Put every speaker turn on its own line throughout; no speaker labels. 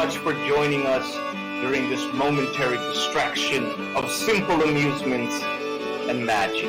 much for joining us during this momentary distraction of simple amusements and magic.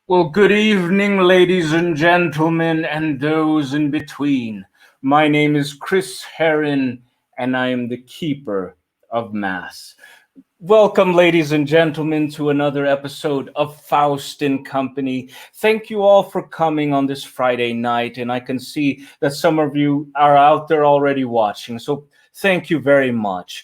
Well, good evening, ladies and gentlemen, and those in between. My name is Chris Herren, and I am the keeper of Mass. Welcome, ladies and gentlemen, to another episode of Faust Company. Thank you all for coming on this Friday night, and I can see that some of you are out there already watching, so thank you very much.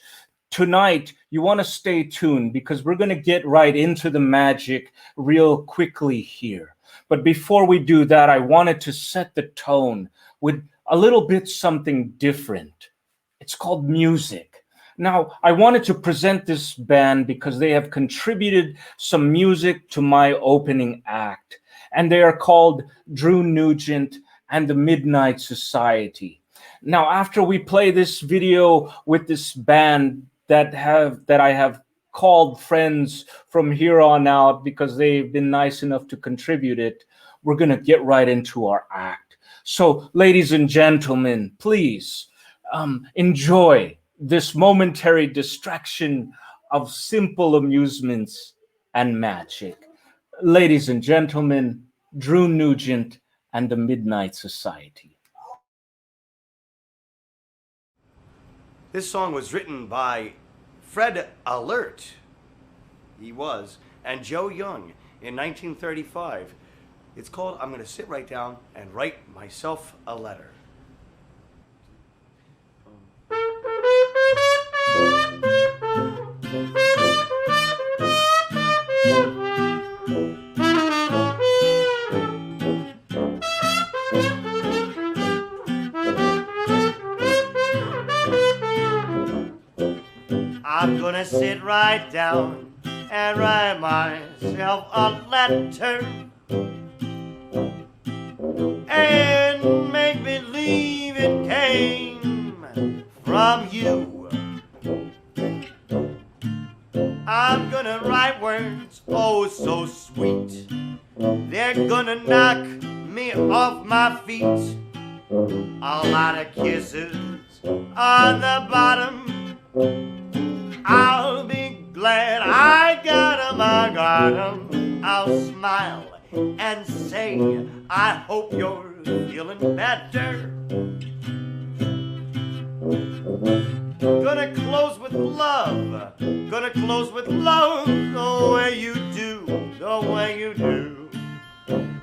Tonight, you want to stay tuned because we're going to get right into the magic real quickly here. But before we do that, I wanted to set the tone with a little bit something different. It's called music. Now, I wanted to present this band because they have contributed some music to my opening act, and they are called Drew Nugent and the Midnight Society. Now, after we play this video with this band that I have called friends from here on out because they've been nice enough to contribute it, we're going to get right into our act. So, ladies and gentlemen, please enjoy this momentary distraction of simple amusements and magic. Ladies and gentlemen, Drew Nugent and the Midnight Society.
This song was written by Fred Alert, he was, and Joe Young in 1935. It's called I'm Gonna Sit Right Down and Write Myself a Letter. I'm gonna sit right down and write myself a letter and make believe it came from you. I'm gonna write words oh so sweet, they're gonna knock me off my feet. A lot of kisses on the bottom, I'll be glad I got 'em, I got 'em. I'll smile and say, I hope you're feeling better. Gonna close with love, gonna close with love, the way you do, the way you do.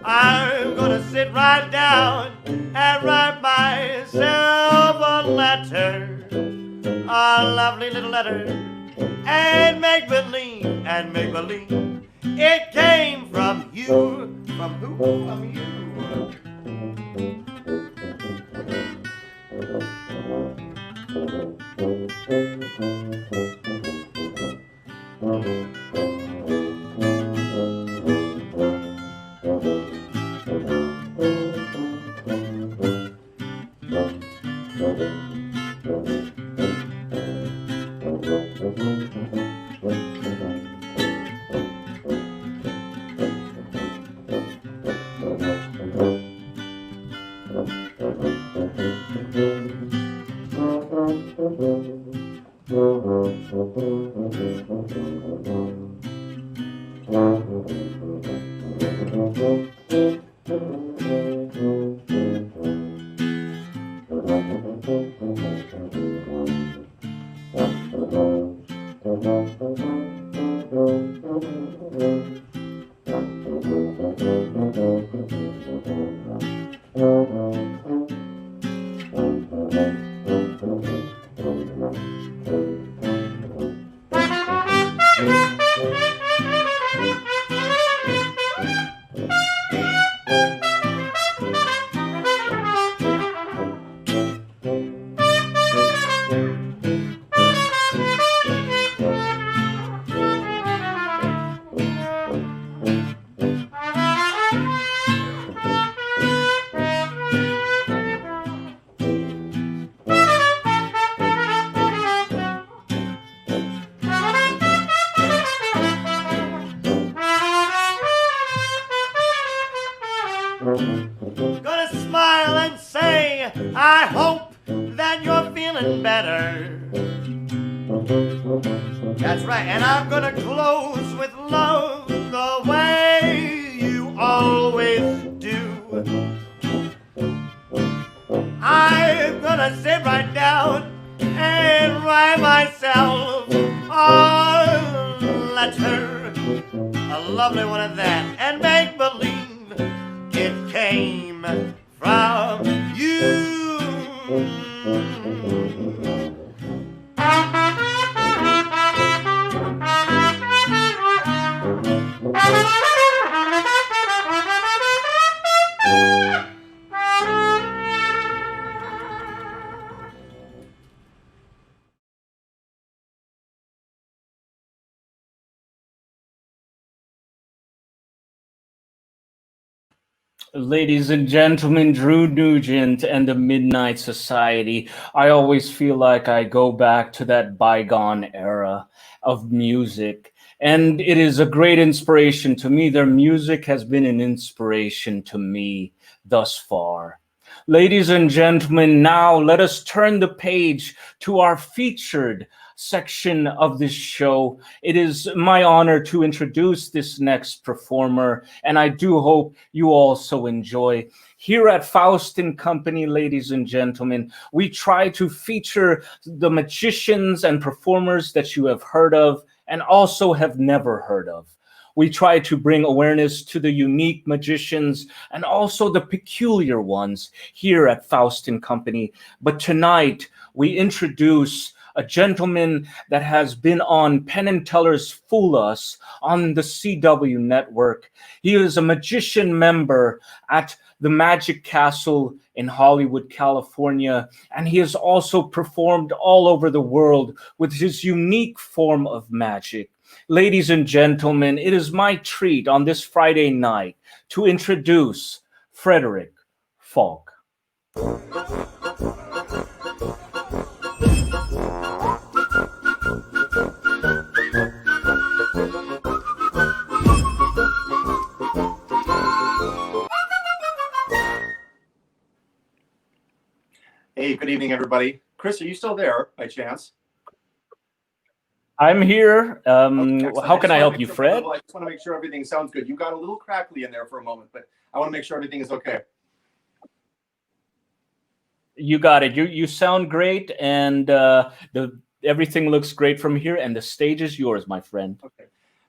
I'm gonna sit right down and write myself a letter, a lovely little letter, and make believe it came from you. From who? From you. Gonna smile and say, I hope that you're feeling better. That's right, and I'm gonna close with love the way you always do. I'm gonna sit right down and write myself a letter, a lovely one at that, and make believe it came from you.
Ladies and gentlemen, Drew Nugent and the Midnight Society. I always feel like I go back to that bygone era of music. And it is a great inspiration to me. Their music has been an inspiration to me thus far. Ladies and gentlemen, now let us turn the page to our featured section of this show. It is my honor to introduce this next performer, and I do hope you also enjoy. Here at Faust Company, ladies and gentlemen, we try to feature the magicians and performers that you have heard of and also have never heard of. We try to bring awareness to the unique magicians and also the peculiar ones here at Faust Company. But tonight, we introduce a gentleman that has been on Penn and Teller's Fool Us on the CW network. He is a magician member at the Magic Castle in Hollywood, California, and he has also performed all over the world with his unique form of magic. Ladies and gentlemen, it is my treat on this Friday night to introduce Frederick Falk.
Hey, good evening, everybody. Chris, are you still there by chance?
I'm here.
Okay,
how can I help you, Fred?
I just want to make sure everything sounds good. You got a little crackly in there for a moment, but I want to make sure everything is okay.
You got it. You sound great, and everything looks great from here, and the stage is yours, my friend.
Okay,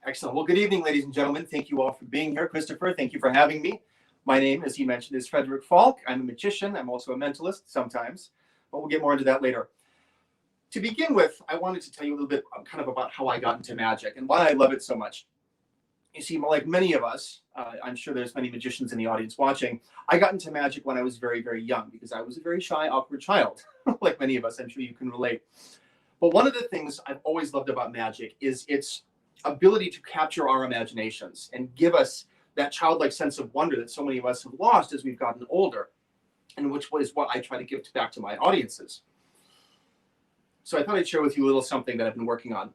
excellent. Well, good evening, ladies and gentlemen. Thank you all for being here. Christopher, thank you for having me. My name, as he mentioned, is Frederick Falk. I'm a magician. I'm also a mentalist sometimes, but we'll get more into that later. To begin with, I wanted to tell you a little bit kind of about how I got into magic and why I love it so much. You see, like many of us, I'm sure there's many magicians in the audience watching, I got into magic when I was very, very young because I was a very shy, awkward child. Like many of us, I'm sure you can relate. But one of the things I've always loved about magic is its ability to capture our imaginations and give us that childlike sense of wonder that so many of us have lost as we've gotten older, and which is what I try to give back to my audiences. So I thought I'd share with you a little something that I've been working on.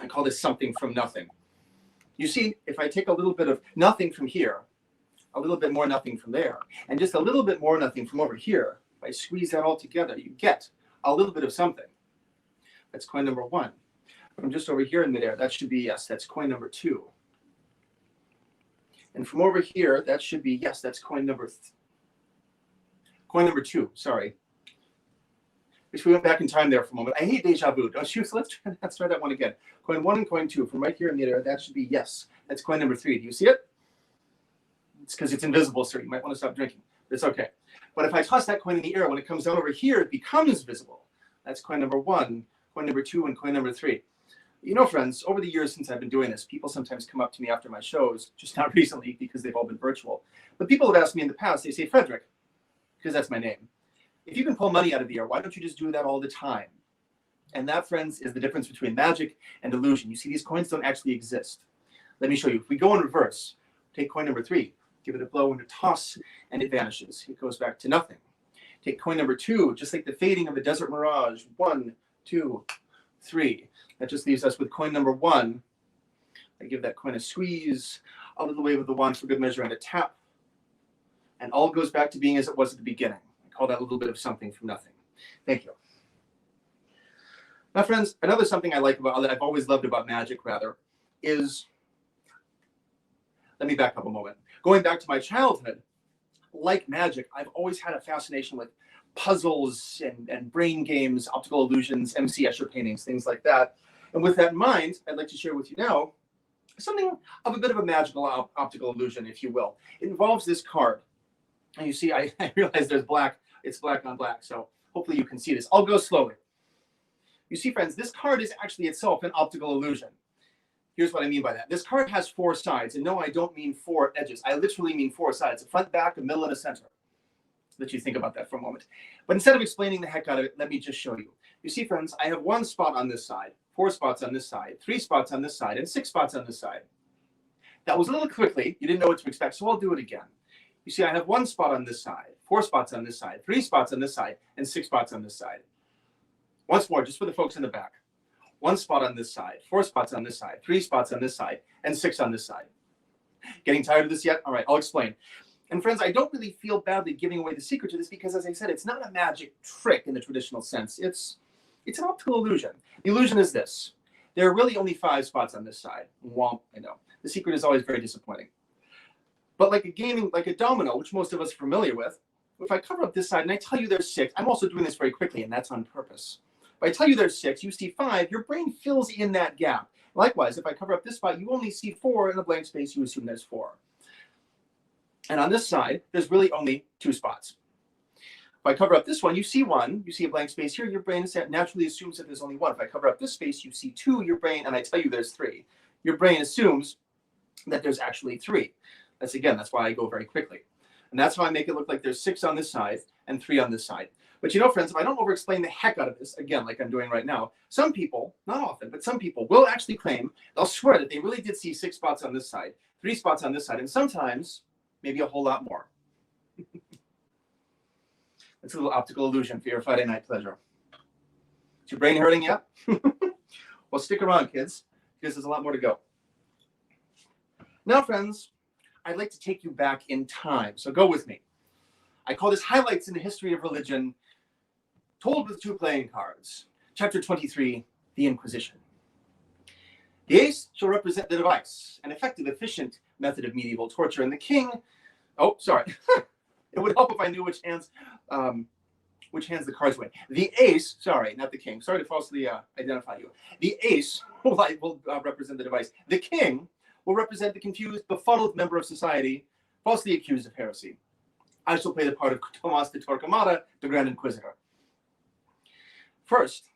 I call this something from nothing. You see, if I take a little bit of nothing from here, a little bit more nothing from there, and just a little bit more nothing from over here, if I squeeze that all together, you get a little bit of something. That's coin number one. From just over here in midair, that should be, yes, that's coin number two. And from over here, that should be, yes, that's coin number 2, sorry. Which we went back in time there for a moment. I hate deja vu, don't you? So let's try that one again. Coin 1 and coin 2 from right here in the air. That should be, yes, that's coin number 3. Do you see it? It's because it's invisible, sir. You might want to stop drinking. It's okay. But if I toss that coin in the air, when it comes down over here, it becomes visible. That's coin number 1, coin number 2, and coin number 3. You know, friends, over the years since I've been doing this, people sometimes come up to me after my shows, just not recently because they've all been virtual. But people have asked me in the past, they say, Frederick, because that's my name, if you can pull money out of the air, why don't you just do that all the time? And that, friends, is the difference between magic and illusion. You see, these coins don't actually exist. Let me show you. If we go in reverse, take coin number 3, give it a blow and a toss, and it vanishes. It goes back to nothing. Take coin number 2, just like the fading of a desert mirage. 1, 2, 3. That just leaves us with coin number 1. I give that coin a squeeze, a little wave of the wand for good measure, and a tap. And all goes back to being as it was at the beginning. I call that a little bit of something from nothing. Thank you. Now, friends, another something I like about, that I've always loved about magic, rather, is, let me back up a moment. Going back to my childhood, like magic, I've always had a fascination with puzzles and brain games, optical illusions, M.C. Escher paintings, things like that. And with that in mind, I'd like to share with you now something of a bit of a magical optical illusion, if you will. It involves this card. And you see, I realize there's black. It's black on black, so hopefully you can see this. I'll go slowly. You see, friends, this card is actually itself an optical illusion. Here's what I mean by that. This card has 4 sides, and no, I don't mean 4 edges. I literally mean 4 sides, a front, back, a middle, and a center. Let you think about that for a moment. But instead of explaining the heck out of it, let me just show you. You see, friends, I have 1 spot on this side, 4 spots on this side, 3 spots on this side, and 6 spots on this side. That was a little quickly. You didn't know what to expect, so I'll do it again. You see, I have 1 spot on this side, 4 spots on this side, 3 spots on this side, and 6 spots on this side. Once more, just for the folks in the back. 1 spot on this side, 4 spots on this side, 3 spots on this side, and 6 on this side. Getting tired of this yet? All right, I'll explain. And friends, I don't really feel badly giving away the secret to this because, as I said, it's not a magic trick in the traditional sense. It's an optical illusion. The illusion is this. There are really only 5 spots on this side. Womp, I know. The secret is always very disappointing. But like a domino, which most of us are familiar with, if I cover up this side and I tell you there's 6, I'm also doing this very quickly, and that's on purpose. If I tell you there's 6, you see 5, your brain fills in that gap. Likewise, if I cover up this spot, you only see 4 in the blank space, you assume there's 4. And on this side, there's really only 2 spots. If I cover up this one, you see 1, you see a blank space here, your brain naturally assumes that there's only 1. If I cover up this space, you see 2, your brain, and I tell you there's 3. Your brain assumes that there's actually 3. That's why I go very quickly. And that's how I make it look like there's 6 on this side and 3 on this side. But you know, friends, if I don't over-explain the heck out of this, again, like I'm doing right now, some people, not often, but some people will actually claim, they'll swear that they really did see 6 spots on this side, 3 spots on this side, and sometimes maybe a whole lot more. It's a little optical illusion for your Friday night pleasure. Is your brain hurting yet? Well, stick around, kids, because there's a lot more to go. Now, friends, I'd like to take you back in time, so go with me. I call this Highlights in the History of Religion, told with 2 playing cards. Chapter 23, The Inquisition. The ace shall represent the device, an effective, efficient method of medieval torture, and the king, oh, sorry. It would help if I knew which hands the cards went. The ace, sorry, not the king. Sorry to falsely identify you. The ace will represent the device. The king will represent the confused, befuddled member of society, falsely accused of heresy. I shall play the part of Tomás de Torquemada, the Grand Inquisitor. First,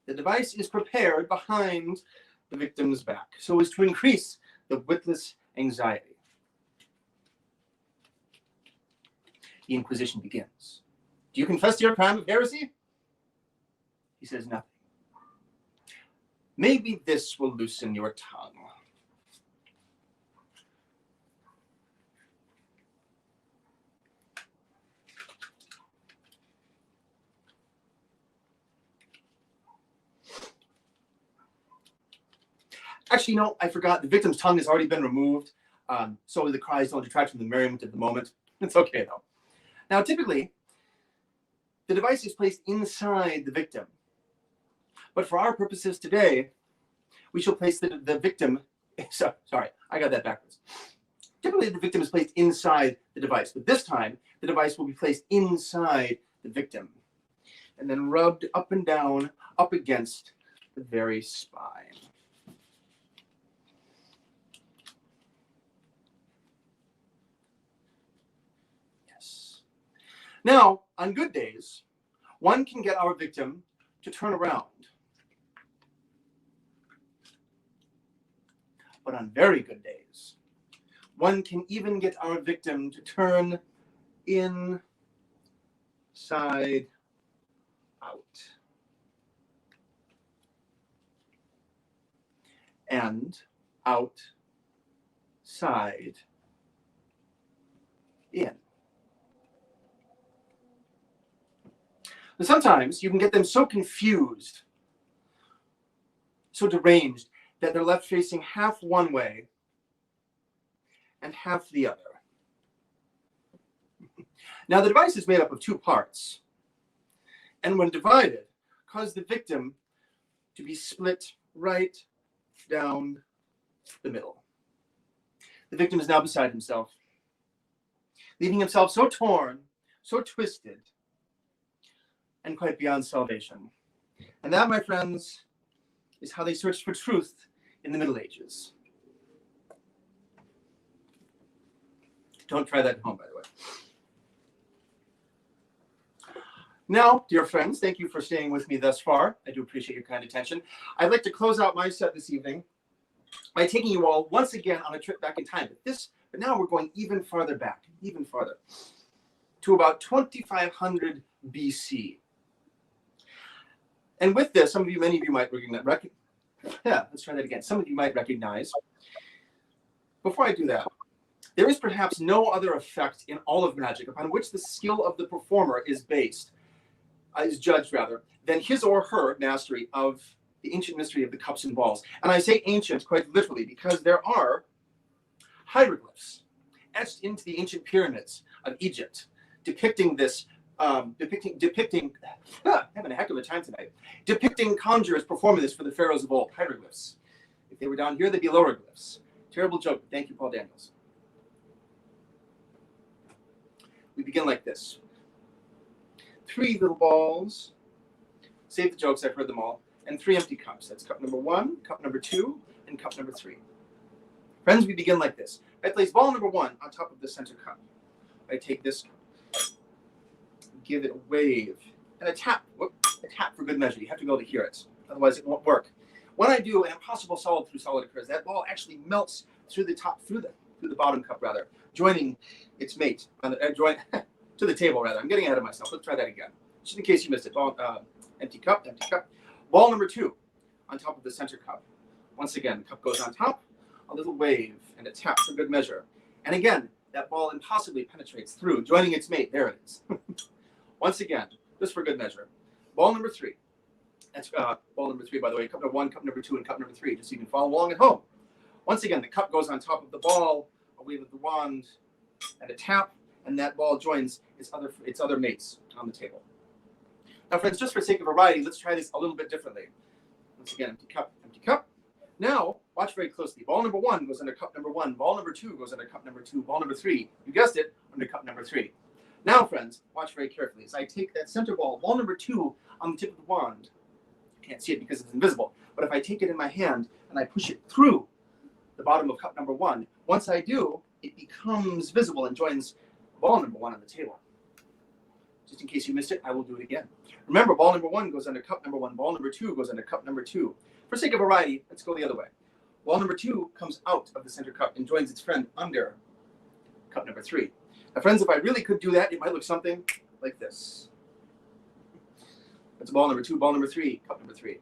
the device is prepared behind the victim's back so as to increase the witless anxiety. The Inquisition begins. Do you confess to your crime of heresy? He says nothing. Maybe this will loosen your tongue. Actually, no, I forgot. The victim's tongue has already been removed, so the cries don't detract from the merriment of the moment. It's okay, though. Now, typically, the device is placed inside the victim. But for our purposes today, we shall place the victim... Sorry, I got that backwards. Typically, the victim is placed inside the device, but this time, the device will be placed inside the victim and then rubbed up and down, up against the very spine. Yes. Now, on good days, one can get our victim to turn around. But on very good days, one can even get our victim to turn inside out. And outside in. But sometimes you can get them so confused, so deranged, that they're left facing half one way and half the other. Now, the device is made up of two parts, and when divided, cause the victim to be split right down the middle. The victim is now beside himself, leaving himself so torn, so twisted, and quite beyond salvation. And that, my friends, is how they searched for truth in the Middle Ages. Don't try that at home, by the way. Now, dear friends, thank you for staying with me thus far. I do appreciate your kind attention. I'd like to close out my set this evening by taking you all once again on a trip back in time. But now we're going even farther back, even farther, to about 2500 BC. And with this, many of you might recognize. Let's try that again. Some of you might recognize. Before I do that, there is perhaps no other effect in all of magic upon which the skill of the performer is judged, than his or her mastery of the ancient mystery of the cups and balls. And I say ancient quite literally because there are hieroglyphs etched into the ancient pyramids of Egypt depicting this, depicting having a heck of a time tonight, depicting conjurers performing this for the pharaohs of old, hieroglyphs. If they were down here, they'd be lower glyphs. Terrible joke. Thank you, Paul Daniels. We begin like this. 3 little balls. Save the jokes, I've heard them all. And 3 empty cups. That's cup number 1, cup number 2, and cup number 3. Friends, we begin like this. I place ball number 1 on top of the center cup. I take this cup, give it a wave, and a tap. Whoop, a tap for good measure. You have to be able to hear it. Otherwise, it won't work. When I do, an impossible solid through solid occurs. That ball actually melts through the top, through the bottom cup, joining its mate to the table, I'm getting ahead of myself. Let's try that again, just in case you missed it. Ball, empty cup. Ball number 2 on top of the center cup. Once again, the cup goes on top, a little wave, and a tap for good measure. And again, that ball impossibly penetrates through, joining its mate. There it is. Once again, just for good measure. Ball number 3. That's ball number 3, by the way. Cup number 1, cup number 2, and cup number 3, just so you can follow along at home. Once again, the cup goes on top of the ball, a wave of the wand, and a tap, and that ball joins its other mates on the table. Now, friends, just for sake of variety, let's try this a little bit differently. Once again, empty cup, empty cup. Now, watch very closely. Ball number 1 goes under cup number 1. Ball number 2 goes under cup number 2. Ball number 3, you guessed it, under cup number 3. Now, friends, watch very carefully as I take that center ball number 2, on the tip of the wand. You can't see it because it's invisible, but if I take it in my hand and I push it through the bottom of cup number 1, once I do, it becomes visible and joins ball number 1 on the table. Just in case you missed it, I will do it again. Remember, ball number 1 goes under cup number 1. Ball number 2 goes under cup number 2. For sake of variety, let's go the other way. Ball number 2 comes out of the center cup and joins its friend under cup number 3. Now, friends, if I really could do that, it might look something like this. That's ball number 2, ball number 3, cup number 3.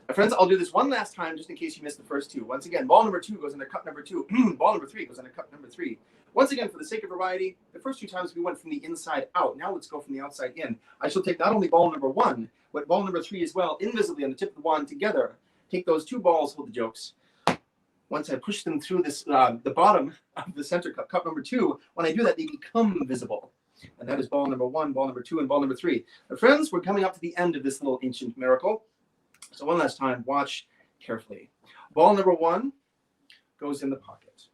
Now, friends, I'll do this one last time just in case you missed the first 2. Once again, ball number 2 goes under cup number 2. Ball number 3 goes under cup number 3. Once again, for the sake of variety, the first 2 times we went from the inside out. Now let's go from the outside in. I shall take not only ball number 1, but ball number 3 as well, invisibly on the tip of the wand together. Take those 2 balls, hold the jokes. Once I push them through this, the bottom of the center cup, cup number 2, when I do that, they become visible. And that is ball number 1, ball number 2, and ball number 3. Now, friends, we're coming up to the end of this little ancient miracle. So one last time, watch carefully. Ball number 1 goes in the pocket.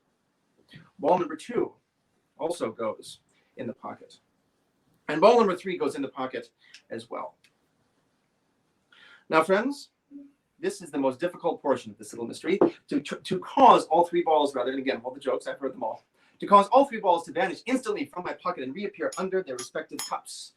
Ball number 2 also goes in the pocket. And ball number 3 goes in the pocket as well. Now, friends, this is the most difficult portion of this little mystery. To cause all 3 balls, rather than, again, hold the jokes, I've heard them all. To cause all 3 balls to vanish instantly from my pocket and reappear under their respective cups.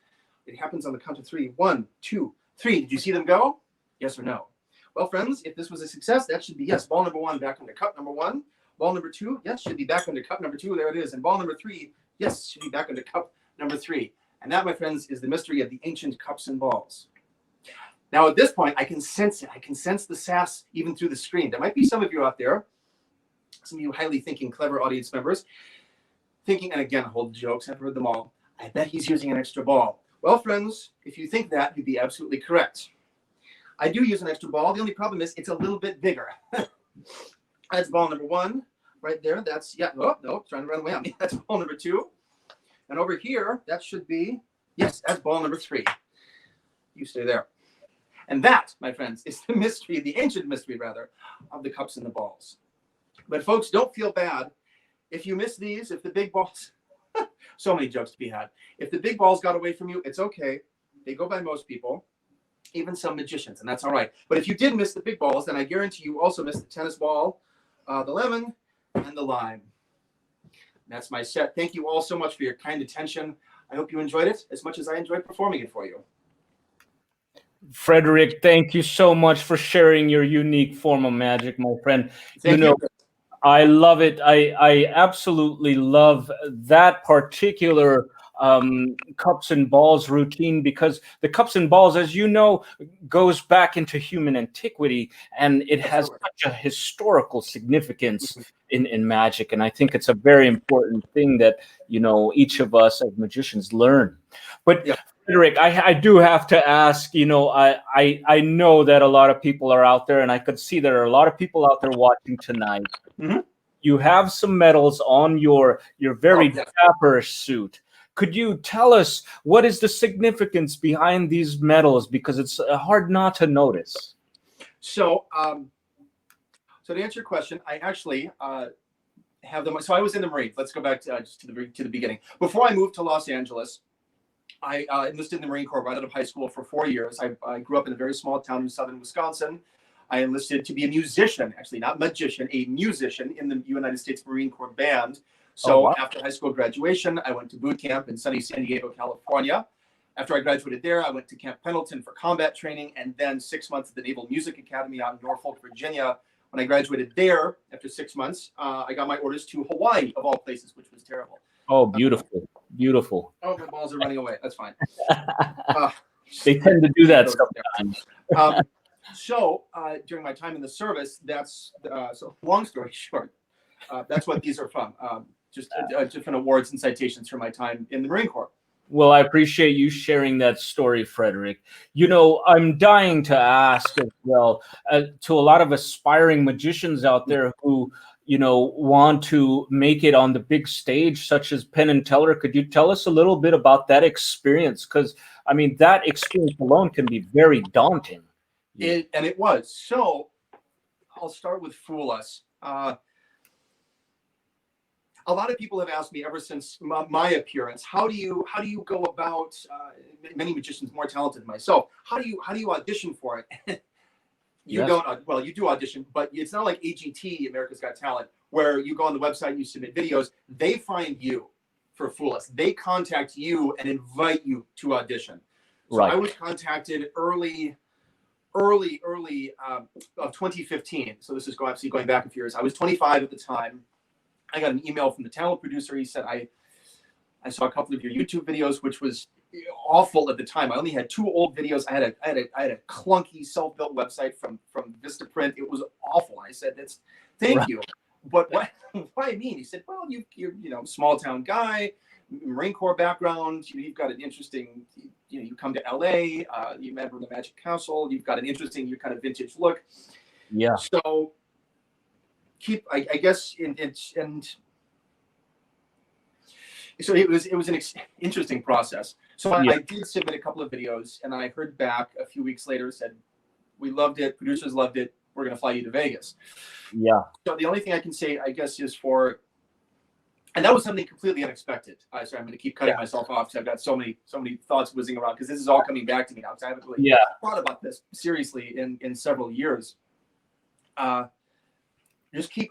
It happens on the count of 3. 1, 2, 3. Did you see them go? Yes or no? Well, friends, if this was a success, that should be yes. Ball number 1 back under cup number 1. Ball number 2, yes, should be back under cup number 2. There it is. And ball number 3, yes, should be back under cup number 3. And that, my friends, is the mystery of the ancient cups and balls. Now, at this point, I can sense it. I can sense the sass even through the screen. There might be some of you out there, some of you highly thinking, clever audience members, thinking, and again, hold the jokes. I've heard them all. I bet he's using an extra ball. Well, friends, if you think that, you'd be absolutely correct. I do use an extra ball. The only problem is it's a little bit bigger. That's ball number 1 right there. That's, yeah, oh, no, trying to run away on me. That's ball number 2. And over here, that should be, yes, that's ball number 3. You stay there. And that, my friends, is the mystery, the ancient mystery, rather, of the cups and the balls. But folks, don't feel bad. If you miss these, if the big balls, so many jokes to be had. If the big balls got away from you, it's okay. They go by most people, even some magicians, and that's all right. But if you did miss the big balls, then I guarantee you also missed the tennis ball, the lemon, and the lime. That's my set. Thank you all so much for your kind attention. I hope you enjoyed it as much as I enjoyed performing it for you.
Frederick, thank you so much for sharing your unique form of magic, my friend.
Thank you.
I love it. I absolutely love that particular cups and balls routine, because the cups and balls, as you know, goes back into human antiquity, and it has such a historical significance in magic. And I think it's a very important thing that, you know, each of us as magicians learn. But yeah. Frederick, I do have to ask, you know, I know that a lot of people are out there, and I could see there are a lot of people out there watching tonight.
Mm-hmm.
You have some medals on your very dapper suit. Could you tell us what is the significance behind these medals? Because it's hard not to notice.
So, so to answer your question, I actually have them. So I was in the Marines. Let's go back to, just to the beginning. Before I moved to Los Angeles, I enlisted in the Marine Corps right out of high school for 4 years. I grew up in a very small town in southern Wisconsin. I enlisted to be a musician, actually not magician, a musician in the United States Marine Corps band. So after high school graduation, I went to boot camp in sunny San Diego, California. After I graduated there, I went to Camp Pendleton for combat training, and then 6 months at the Naval Music Academy out in Norfolk, Virginia. When I graduated there, after 6 months, I got my orders to Hawaii, of all places, which was terrible.
Oh, beautiful, beautiful.
Oh, my balls are running away. That's fine.
They tend to do that sometimes.
So during my time in the service, that's so long story short, that's what these are from. Just different awards and citations from my time in the Marine Corps.
Well, I appreciate you sharing that story, Frederick. You know, I'm dying to ask as well to a lot of aspiring magicians out there who, you know, want to make it on the big stage, such as Penn and Teller. Could you tell us a little bit about that experience? Because, I mean, that experience alone can be very daunting.
And it was. So I'll start with Fool Us. A lot of people have asked me ever since my appearance, how do you go about, many magicians more talented than myself, how do you audition for it? You don't, well, you do audition, but it's not like AGT, America's Got Talent, where you go on the website and you submit videos. They find you for Fool Us. They contact you and invite you to audition. So I was contacted early of 2015. So this is going back a few years. I was 25 at the time. I got an email from the talent producer. He said, I saw a couple of your YouTube videos, which was awful at the time. I only had 2 old videos. I had a clunky self-built website from Vistaprint. It was awful. I said, thank you. But what I mean, he said, well, you're small town guy, Marine Corps background, you've got an interesting, you come to LA, you member the Magic Council, you've got an interesting, your kind of vintage look. Yeah. So I guess, and so it was an interesting process. So I did submit a couple of videos, and I heard back a few weeks later, said, we loved it, producers loved it, we're going to fly you to Vegas. Yeah. So the only thing I can say, I guess, is for And that was something completely unexpected. Sorry, I'm going to keep cutting myself off because I've got so many thoughts whizzing around because this is all coming back to me now because I haven't really thought about this seriously in several years. Just keep.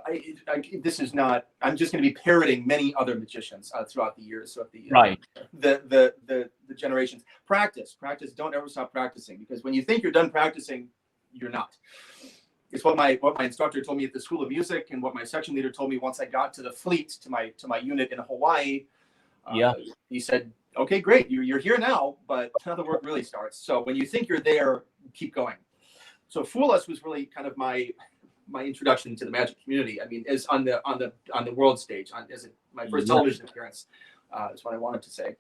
This is not. I'm just going to be parroting many other magicians throughout the years, throughout the generations. Practice. Don't ever stop practicing, because when you think you're done practicing, you're not. It's what my instructor told me at the School of Music, and what my section leader told me once I got to the fleet, to my unit in Hawaii. He said, "Okay, great, you're here now, but now the work really starts. So when you think you're there, keep going." So Fool Us was really kind of my introduction to the magic community. I mean, is on the world stage, my first television appearance. Is what I wanted to say.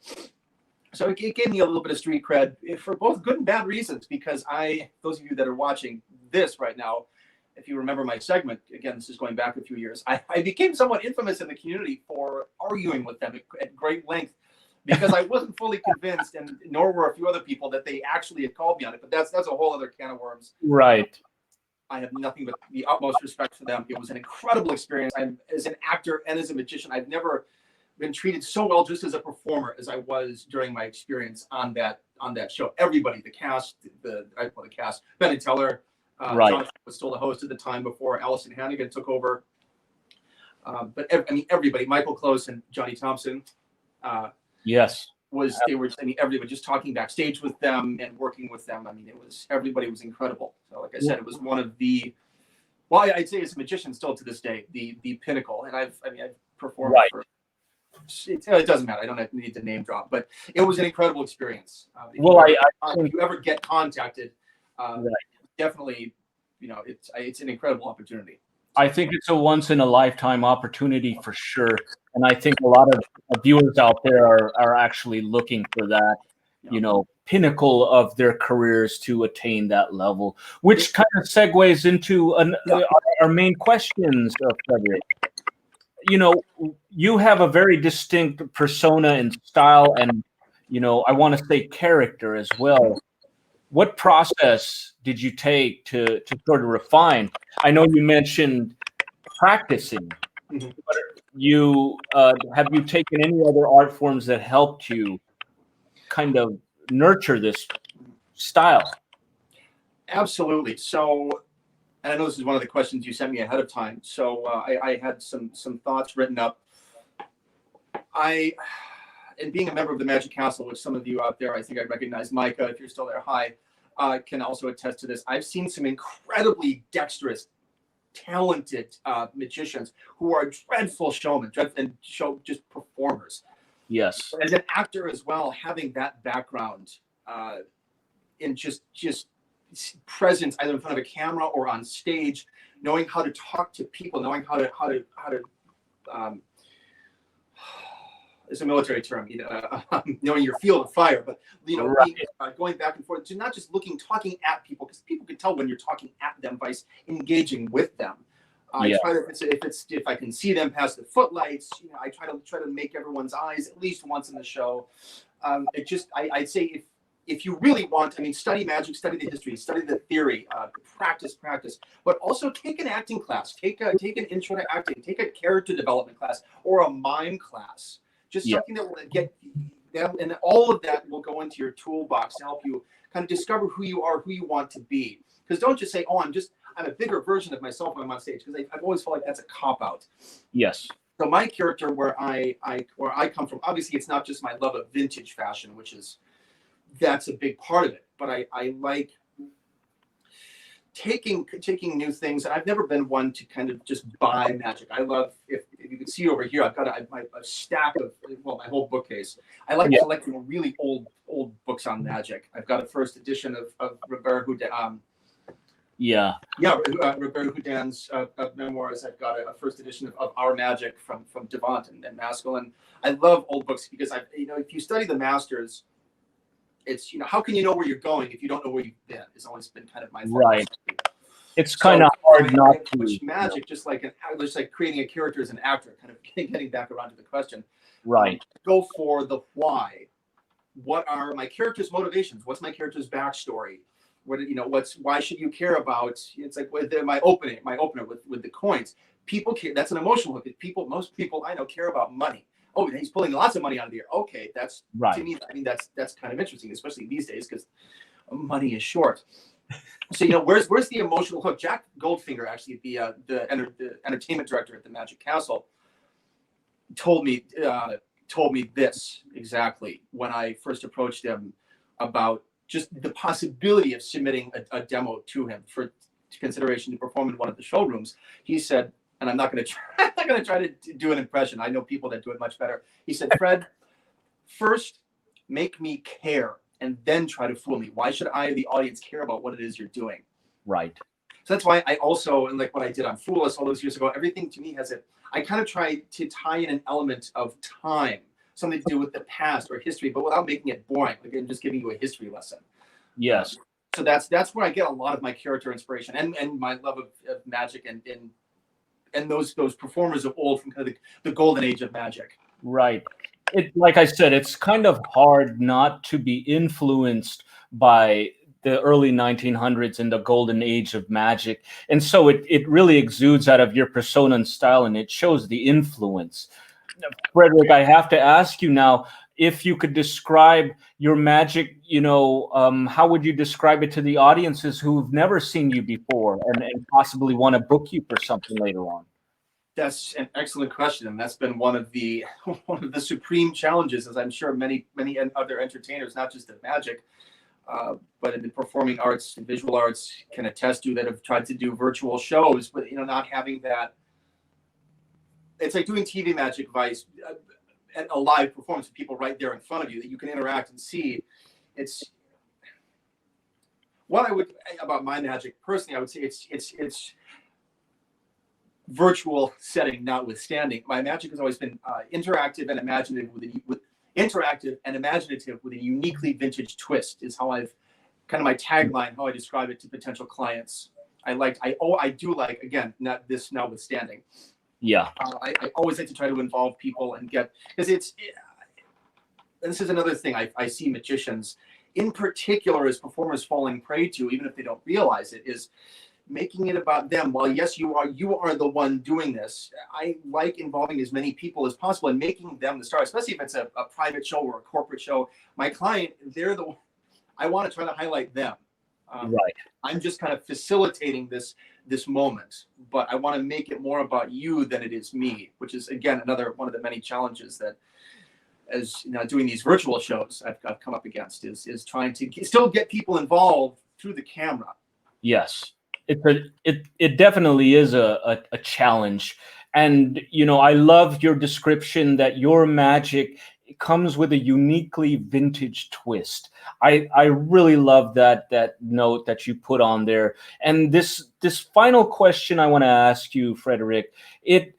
So it gave me a little bit of street cred for both good and bad reasons, because those of you that are watching this right now, if you remember my segment, again, this is going back a few years, I became somewhat infamous in the community for arguing with them at great length, because I wasn't fully convinced, and nor were a few other people, that they actually had called me on it. But that's a whole other can of worms.
Right.
I have nothing but the utmost respect for them. It was an incredible experience. As an actor and as a magician, I've never been treated so well just as a performer as I was during my experience on that show. Everybody, the cast, Ben and Teller, John was still the host at the time before Allison Hannigan took over. But everybody, Michael Close and Johnny Thompson. Everybody just talking backstage with them and working with them. I mean, everybody was incredible. So like I said, it was one of the, I'd say as a magician still to this day, the pinnacle. And I've performed for, it doesn't matter. I don't need to name drop, but it was an incredible experience. If you ever get contacted, definitely, it's an incredible opportunity.
I think it's a once in a lifetime opportunity for sure. And I think a lot of viewers out there are actually looking for that, pinnacle of their careers to attain that level, which kind of segues into our main questions, Frederick. You have a very distinct persona and style, and, I want to say character as well. What process did you take to sort of refine? I know you mentioned practicing, but have you taken any other art forms that helped you kind of nurture this style?
Absolutely. So, and I know this is one of the questions you sent me ahead of time. So I had some thoughts written up. And being a member of the Magic Castle, which some of you out there, I think I recognize Micah, if you're still there, hi, can also attest to this. I've seen some incredibly dexterous, talented magicians who are dreadful showmen, just performers.
Yes.
As an actor as well, having that background in just presence either in front of a camera or on stage, knowing how to talk to people, knowing how to it's a military term, knowing your field of fire, but going back and forth, not just talking at people, because people can tell when you're talking at them by engaging with them. I try to, if I can see them past the footlights, I try to make everyone's eyes at least once in the show. I'd say if you really want, study magic, study the history, study the theory, practice, but also take an acting class, take an intro to acting, take a character development class or a mime class. Just something that will get them, and all of that will go into your toolbox to help you kind of discover who you are, who you want to be. Because don't just say, "Oh, I'm a bigger version of myself when I'm on stage," because I've always felt like that's a cop out.
Yes.
So my character, where I come from, obviously it's not just my love of vintage fashion, that's a big part of it. But I like taking new things, and I've never been one to kind of just buy magic. I love, if you can see over here, I've got a stack of, my whole bookcase. I like collecting really old books on magic. I've got a first edition of Robert Houdin. Robert Houdin's memoirs. I've got a first edition of Our Magic from Devant and Maskell. I love old books because if you study the masters, it's how can you know where you're going if you don't know where you've been? It's always been kind of my philosophy.
It's kind of hard not to
magic, just like creating a character as an actor. Kind of getting back around to the question.
Right.
Go for the why. What are my character's motivations? What's my character's backstory? Why should you care about? It's like with my opener with the coins. people care. That's an emotional hook. Most people I know care about money. Oh, he's pulling lots of money out of the air. Okay, that's
Right.
to me. I mean, that's kind of interesting, especially these days because money is short. So where's the emotional hook? Jack Goldfinger, actually, the entertainment director at the Magic Castle, told me this exactly when I first approached him about just the possibility of submitting a demo to him for consideration to perform in one of the showrooms. He said, and I'm not going to try to do an impression. I know people that do it much better. He said, Fred, first make me care and then try to fool me. Why should I, the audience, care about what it is you're doing?
Right.
So that's why I also, and like what I did on Fool Us all those years ago, everything to me I kind of try to tie in an element of time, something to do with the past or history, but without making it boring. Like I'm just giving you a history lesson.
Yes.
So that's where I get a lot of my character inspiration and my love of magic and those performers of old from kind of the golden age of magic.
Right. Like I said, it's kind of hard not to be influenced by the early 1900s and the golden age of magic. And so it really exudes out of your persona and style, and it shows the influence. Frederick, I have to ask you now, if you could describe your magic, how would you describe it to the audiences who've never seen you before and possibly want to book you for something later on?
That's an excellent question, and that's been one of the supreme challenges, as I'm sure many other entertainers, not just at magic, but in the performing arts and visual arts, can attest to, that have tried to do virtual shows, but not having that. It's like doing TV magic vice at a live performance with people right there in front of you that you can interact and see. It's what I would about my magic personally. I would say it's virtual setting notwithstanding. My magic has always been interactive and imaginative with a uniquely vintage twist. Is how I've kind of my tagline, how I describe it to potential clients. I do like, again, not this notwithstanding.
Yeah.
I always like to try to involve people and get, because this is another thing I see magicians in particular as performers falling prey to, even if they don't realize it, is making it about them. While yes, you are the one doing this, I like involving as many people as possible and making them the star, especially if it's a private show or a corporate show. My client, I want to try to highlight them.
Right.
I'm just kind of facilitating this moment, but I want to make it more about you than it is me, which is, again, another one of the many challenges that, as doing these virtual shows, I've come up against is trying to still get people involved through the camera.
Yes, it definitely is a challenge, and I love your description that your magic comes with a uniquely vintage twist. I really love that note that you put on there. And this final question I want to ask you, Frederick, it's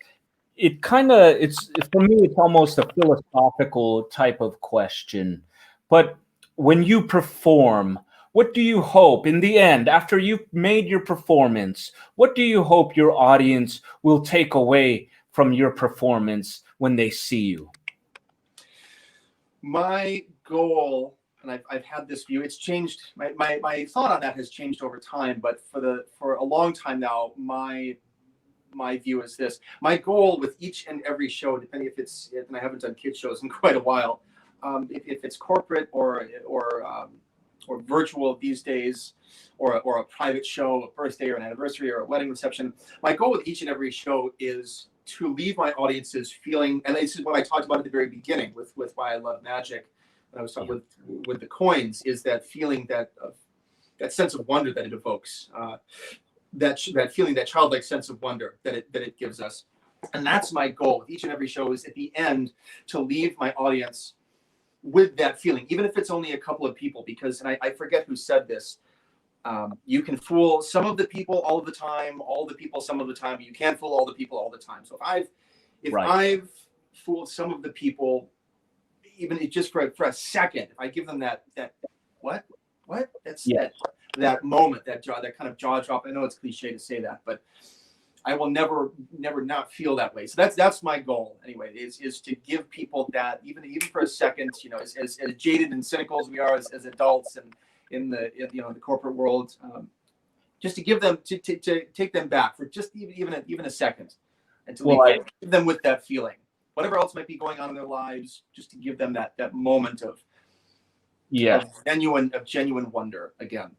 for me, it's almost a philosophical type of question. But when you perform, what do you hope in the end, after you've made your performance, what do you hope your audience will take away from your performance when they see you?
My goal, and I've had this view, it's changed, my thought on that has changed over time, but for a long time now, my view is this. My goal with each and every show, depending if it's, and I haven't done kid shows in quite a while, if it's corporate or virtual these days, or a private show, a birthday or an anniversary or a wedding reception, my goal with each and every show is to leave my audiences feeling, and this is what I talked about at the very beginning with why I love magic, when I was talking with the coins, is that feeling, that sense of wonder that it evokes, that feeling, that childlike sense of wonder that it gives us. And that's my goal with each and every show, is at the end to leave my audience with that feeling, even if it's only a couple of people, because, and I forget who said this, you can fool some of the people all of the time, all the people some of the time, but you can't fool all the people all the time. So if I've fooled some of the people, even just for a second, if I give them that what that's that moment, that kind of jaw drop. I know it's cliche to say that, but I will never not feel that way. So that's my goal anyway, is to give people that, even for a second, as jaded and cynical as we are as adults and in the corporate world, just to give them, to take them back for just even a second. and to
Well,
leave them with that feeling. Whatever else might be going on in their lives, just to give them that moment of genuine wonder again.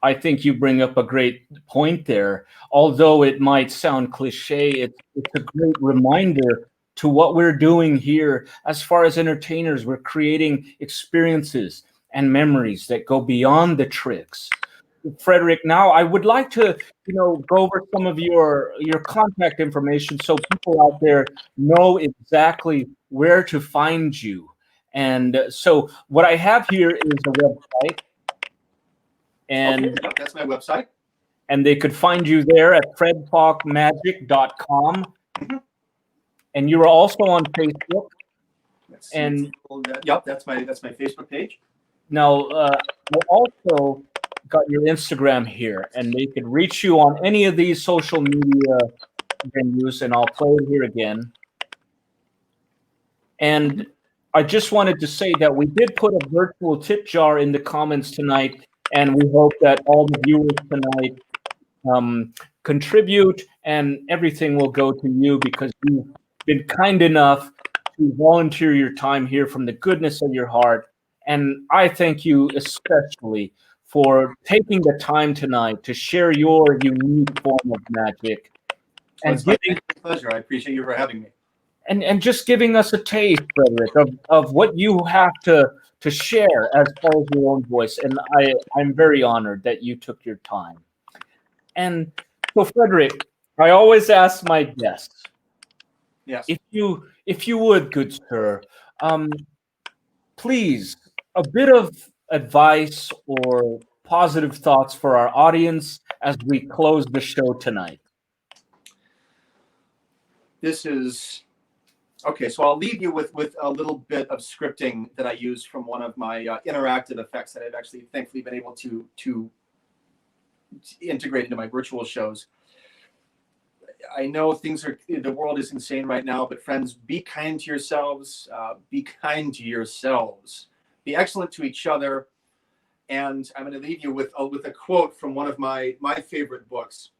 I think you bring up a great point there. Although it might sound cliche, it's a great reminder to what we're doing here as far as entertainers. We're creating experiences and memories that go beyond the tricks. Frederick, now I would like to, go over some of your contact information so people out there know exactly where to find you. And so what I have here is a website. And
okay, yep, that's my website.
And they could find you there at fredfalkmagic.com.
Mm-hmm.
And you are also on Facebook.
And yep, that's my Facebook page.
Now, I also got your Instagram here, and they could reach you on any of these social media venues, and I'll play it here again. And I just wanted to say that we did put a virtual tip jar in the comments tonight, and we hope that all the viewers tonight contribute, and everything will go to you because you've been kind enough to volunteer your time here from the goodness of your heart. And I thank you especially for taking the time tonight to share your unique form of magic.
Well, it's my pleasure. I appreciate you for having me.
And just giving us a taste, Frederick, of what you have to share as far as your own voice. And I'm very honored that you took your time. And so, Frederick, I always ask my guests,
yes,
if you would, good sir, please, a bit of advice or positive thoughts for our audience as we close the show tonight.
This is okay. So I'll leave you with a little bit of scripting that I use from one of my interactive effects that I've actually thankfully been able to integrate into my virtual shows. I know the world is insane right now, but friends, be kind to yourselves. Be kind to yourselves. Be excellent to each other. And I'm going to leave you with a quote from one of my favorite books.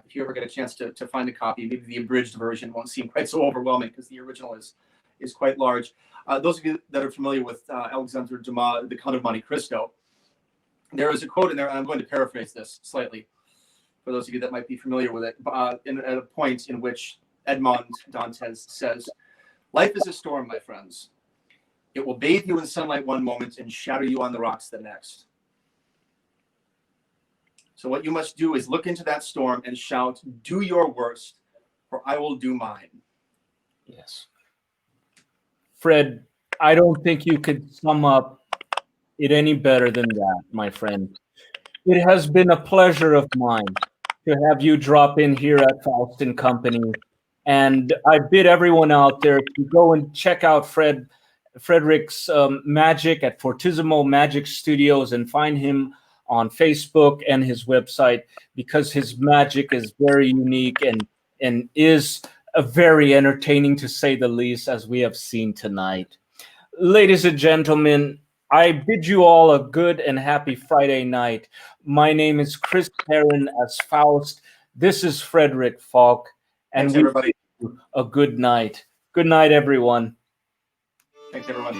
If you ever get a chance to find a copy, maybe the abridged version won't seem quite so overwhelming because the original is quite large. Those of you that are familiar with Alexandre Dumas, The Count of Monte Cristo, there is a quote in there, and I'm going to paraphrase this slightly for those of you that might be familiar with it, at a point in which Edmond Dantes says, "Life is a storm, my friends. It will bathe you in sunlight one moment and shatter you on the rocks the next. So what you must do is look into that storm and shout, 'Do your worst, for I will do mine.'"
Yes. Fred, I don't think you could sum up it any better than that, my friend. It has been a pleasure of mine to have you drop in here at Faust Company. And I bid everyone out there to go and check out Frederick's magic at Fortissimo Magic Studios and find him on Facebook and his website, because his magic is very unique and is very entertaining, to say the least, as we have seen tonight. Ladies and gentlemen, I bid you all a good and happy Friday night. My name is Chris Herren as Faust. This is Frederick Falk. And
thanks, everybody.
A good night. Good night, everyone.
Thanks, everyone.